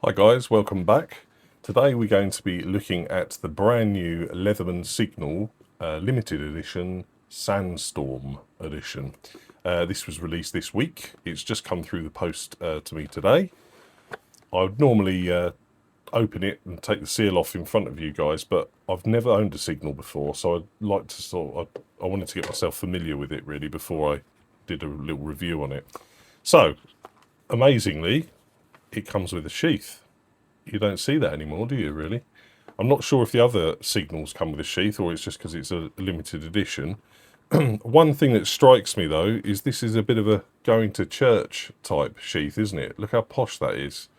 Hi guys, welcome back. Today we're going to be looking at the brand new Leatherman Signal limited edition Sandstorm edition. This was released this week. It's just come through the post to me today. I would normally open it and take the seal off in front of you guys, but I've never owned a Signal before, so I'd like to I wanted to get myself familiar with it really before I did a little review on it. So, amazingly, it comes with a sheath. You don't see that anymore, do you, really? I'm not sure if the other Signals come with a sheath or it's just because it's a limited edition. One thing that strikes me, though, is this is a bit of a going to church type sheath, isn't it? Look how posh that is.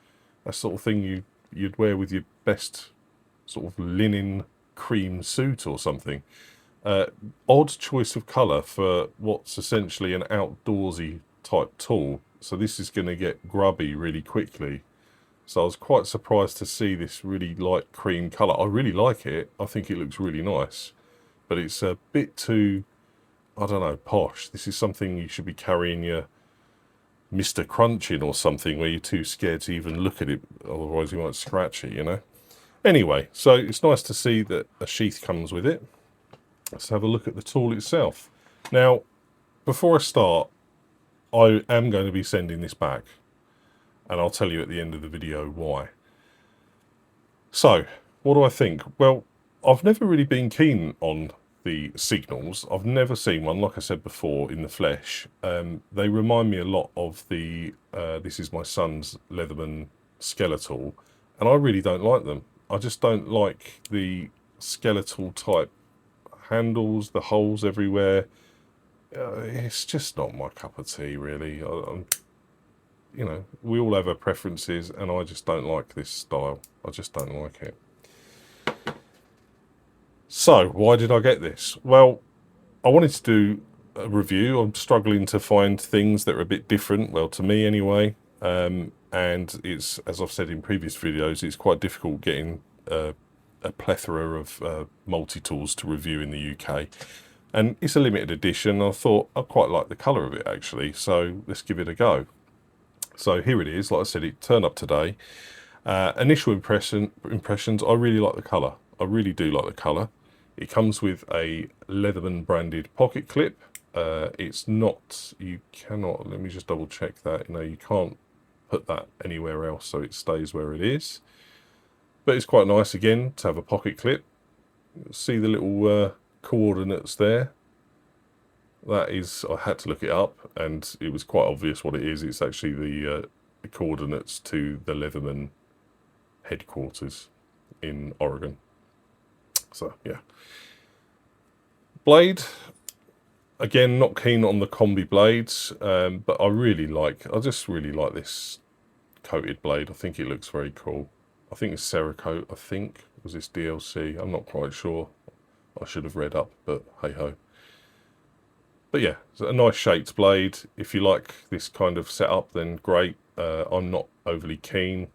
That sort of thing you'd wear with your best sort of linen cream suit or something. Odd choice of colour for what's essentially an outdoorsy type tool. So this is going to get grubby really quickly. So I was quite surprised to see this really light cream colour. I really like it. I think it looks really nice. But it's a bit too, I don't know, posh. This is something you should be carrying your Mr. Crunch in or something where you're too scared to even look at it. Otherwise you might scratch it, you know. Anyway, so it's nice to see that a sheath comes with it. Let's have a look at the tool itself. Now, before I start, I am going to be sending this back. And I'll tell you at the end of the video why. So, what do I think? Well, I've never really been keen on the Signals. I've never seen one, like I said before, in the flesh. They remind me a lot of the, this is my son's Leatherman skeletal, and I really don't like them. I just don't like the skeletal type handles, the holes everywhere. It's just not my cup of tea, really. You know, we all have our preferences, and I just don't like this style. I just don't like it. So, why did I get this? Well, I wanted to do a review. I'm struggling to find things that are a bit different, well, to me anyway. And it's, as I've said in previous videos, it's quite difficult getting a plethora of multi-tools to review in the UK. And it's a limited edition. I thought I quite like the colour of it, actually. So, let's give it a go. So here it is. Like I said, it turned up today. Initial impressions, I really like the colour. I really do like the colour. It comes with a Leatherman branded pocket clip. It's not, you cannot, let me just double check that. You know, you can't put that anywhere else, so it stays where it is. But it's quite nice, again, to have a pocket clip. See the little coordinates there. That is, I had to look it up, and it was quite obvious what it is. It's actually the coordinates to the Leatherman headquarters in Oregon. So, yeah. Blade, again, not keen on the combi blades, but I just really like this coated blade. I think it looks very cool. I think it's Cerakote, I think. Was this DLC? I'm not quite sure. I should have read up, but hey-ho. But yeah, it's a nice shaped blade. If you like this kind of setup, then great. I'm not overly keen.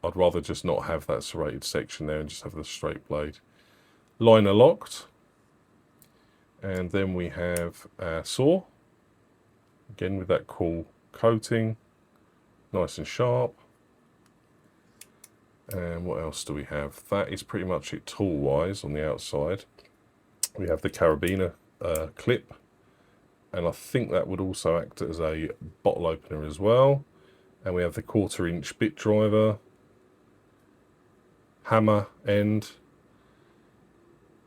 I'd rather just not have that serrated section there and just have the straight blade. Liner locked. And then we have our saw. Again with that cool coating. Nice and sharp. And what else do we have? That is pretty much it tool-wise on the outside. We have the carabiner clip. And I think that would also act as a bottle opener as well. And we have the 1/4 inch bit driver, hammer end,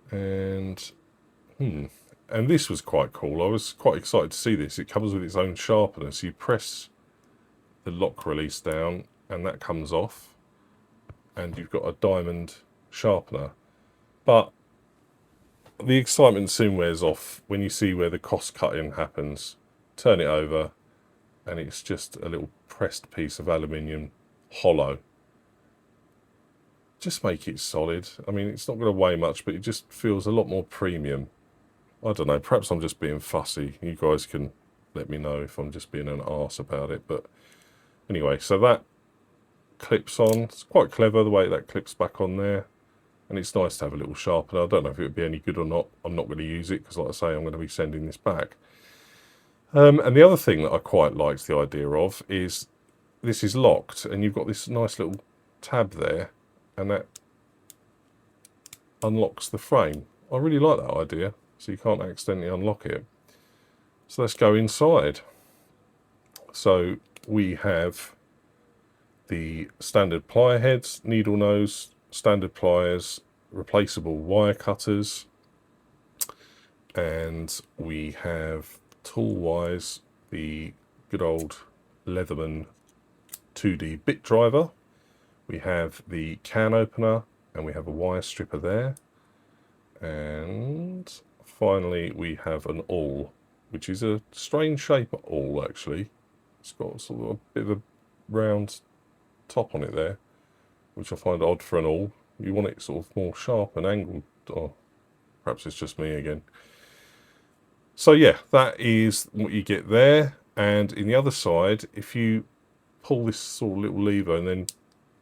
and this was quite cool. I was quite excited to see this. It comes with its own sharpener, so you press the lock release down, and that comes off, and you've got a diamond sharpener. But the excitement soon wears off when you see where the cost cutting happens. Turn it over, and it's just a little pressed piece of aluminium, hollow. Just make it solid. I mean, it's not going to weigh much, but it just feels a lot more premium. I don't know, perhaps I'm just being fussy. You guys can let me know if I'm just being an arse about it. But anyway, so that clips on. It's quite clever the way that clips back on there. And it's nice to have a little sharpener. I don't know if it would be any good or not. I'm not going to use it because, like I say, I'm going to be sending this back. And the other thing that I quite liked the idea of is this is locked, and you've got this nice little tab there, and that unlocks the frame. I really like that idea, so you can't accidentally unlock it. So let's go inside. So we have the standard plier heads, needle nose, standard pliers, replaceable wire cutters, and we have tool-wise the good old Leatherman 2D bit driver. We have the can opener, and we have a wire stripper there. And finally we have an awl, which is a strange shape awl actually. It's got sort of a bit of a round top on it there, which I find odd for an awl. You want it sort of more sharp and angled, or perhaps it's just me again. So yeah, that is what you get there. And in the other side, if you pull this sort of little lever and then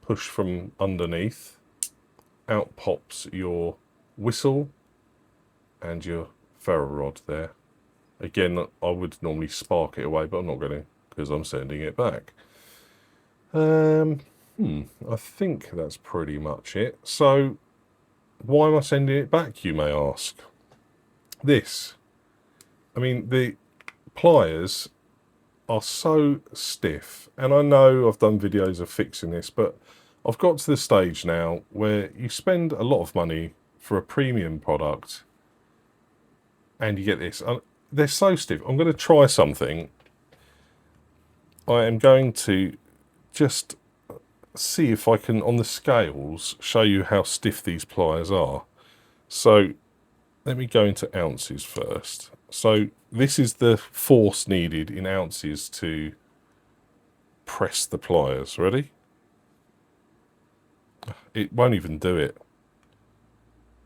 push from underneath, out pops your whistle and your ferro rod there. Again, I would normally spark it away, but I'm not going to, because I'm sending it back. I think that's pretty much it. So why am I sending it back, you may ask? I mean, the pliers are so stiff, and I know I've done videos of fixing this, but I've got to the stage now where you spend a lot of money for a premium product and you get this. They're so stiff. I'm going to try something. I am going to just see if I can, on the scales, show you how stiff these pliers are. So let me go into ounces first. So this is the force needed in ounces to press the pliers. Ready? It won't even do it.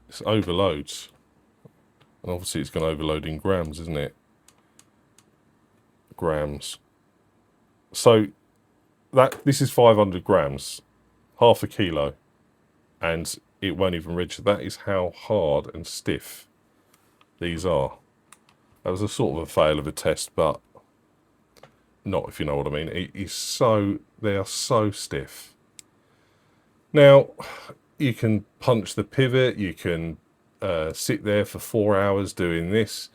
It overloads. And obviously it's going to overload in grams, isn't it? Grams. So this is 500 grams, half a kilo, and it won't even register. That is how hard and stiff these are. That was a sort of a fail of a test, but not, if you know what I mean. It is so, they are so stiff. Now, you can punch the pivot, you can sit there for 4 hours doing this.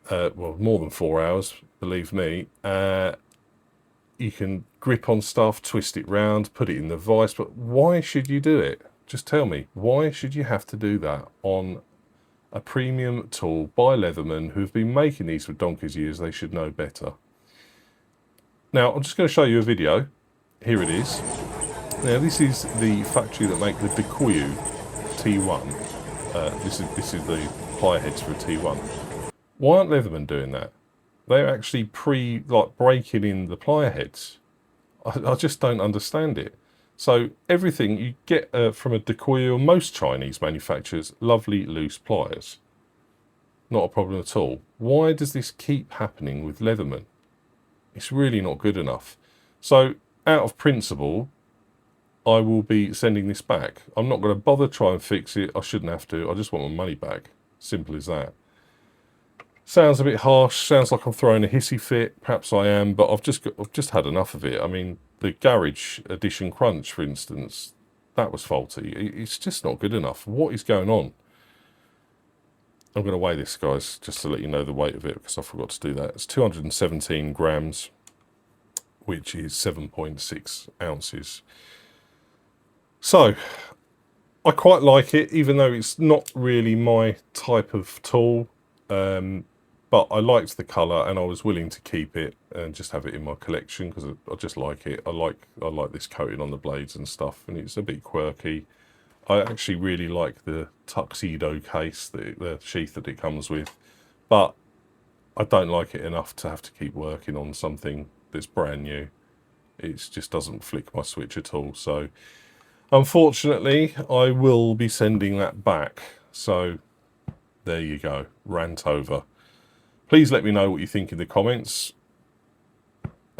Well, more than 4 hours, believe me. You can grip on stuff, twist it round, put it in the vise, but why should you do it? Just tell me, why should you have to do that on a premium tool by Leatherman, who've been making these for donkey's years? They should know better. Now, I'm just going to show you a video. Here it is. Now, this is the factory that make the Bikuyu T1. This is the ply heads for a T1. Why aren't Leatherman doing that? They're actually breaking in the plier heads. I just don't understand it. So everything you get from a Bikuyu or most Chinese manufacturers, lovely loose pliers. Not a problem at all. Why does this keep happening with Leatherman? It's really not good enough. So out of principle, I will be sending this back. I'm not going to bother try and fix it. I shouldn't have to. I just want my money back. Simple as that. Sounds a bit harsh, sounds like I'm throwing a hissy fit, perhaps I am, but I've just had enough of it. I mean, the Garage Edition Crunch, for instance, that was faulty. It's just not good enough. What is going on? I'm going to weigh this, guys, just to let you know the weight of it, because I forgot to do that. It's 217 grams, which is 7.6 ounces. So, I quite like it, even though it's not really my type of tool. But I liked the colour and I was willing to keep it and just have it in my collection because I just like it. I like this coating on the blades and stuff, and it's a bit quirky. I actually really like the tuxedo case, the sheath that it comes with, but I don't like it enough to have to keep working on something that's brand new. It just doesn't flick my switch at all. So unfortunately, I will be sending that back. So there you go, rant over. Please let me know what you think in the comments.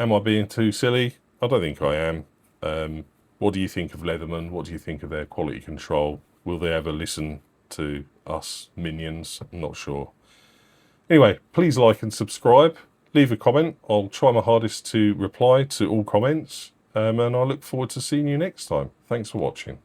Am I being too silly? I don't think I am. What do you think of Leatherman? What do you think of their quality control? Will they ever listen to us minions? I'm not sure. Anyway, please like and subscribe. Leave a comment. I'll try my hardest to reply to all comments. and I look forward to seeing you next time. Thanks for watching.